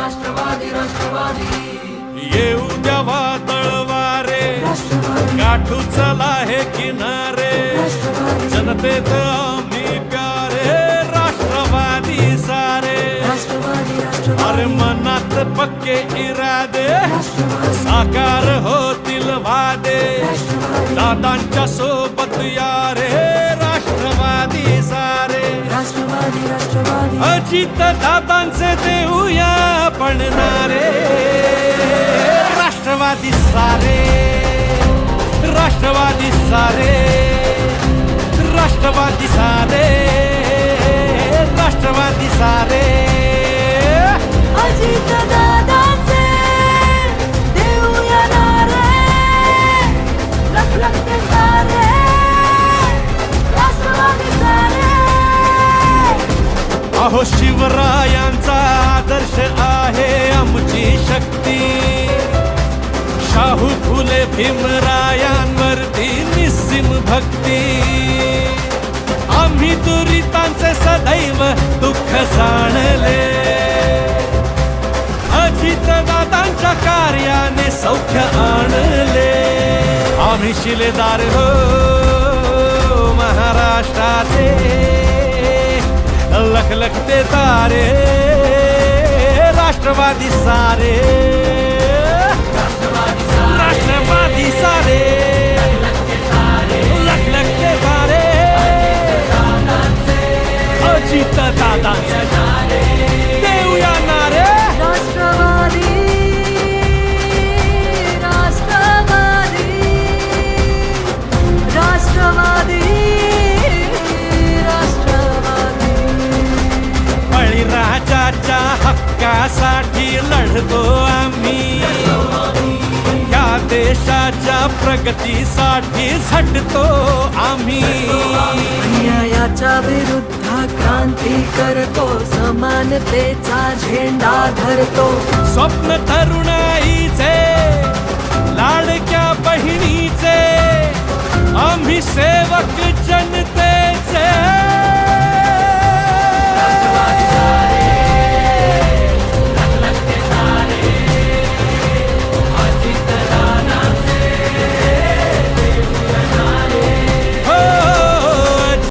राष्ट्रवादी राष्ट्रवादी येऊ द्या वादळवारे गाठू चला हे किनारे जनतेत आम्ही प्यारे राष्ट्रवादी सारे अरे मनात पक्के इरादे साकार होतील वादे दादांच्या सोबत यारे राष्ट्रवादी सारे अजित दादांचे देऊया आपण नारे राष्ट्रवादी सारे राष्ट्रवादी सारे राष्ट्रवादी सारे राष्ट्रवादी सारे अजित दादांचे देऊया नारे लखलखते सारे राष्ट्रवादी सारे अहो शिवरायांचा आदर्श आहे आमची शक्ती शाहू फुले भीमरायांवरती निस्सीम भक्ती आम्ही दुरितांचे सदैव दुःख जाणले अजित दादांच्या कार्याने सौख्य आणले आम्ही शिलेदार हो महाराष्ट्राचे लखलखते तारे राष्ट्रवादी सारे राष्ट्रवादी सारे लखलखते तारे अजित दादांचे देऊया नारे राष्ट्रवादी राष्ट्रवादी राष्ट्रवादी राष्ट्रवादी बळीराजाच्या हक्कासाठी लढतो आम्ही या देशाच्या प्रगतीसाठी झटतो आम्ही अन्यायाच्या विरुद्ध क्रांती करतो समानतेचा झेंडा धरतो स्वप्न तरुणाईचे लाडक्या बहिणीचे आम्ही सेवक जनतेचे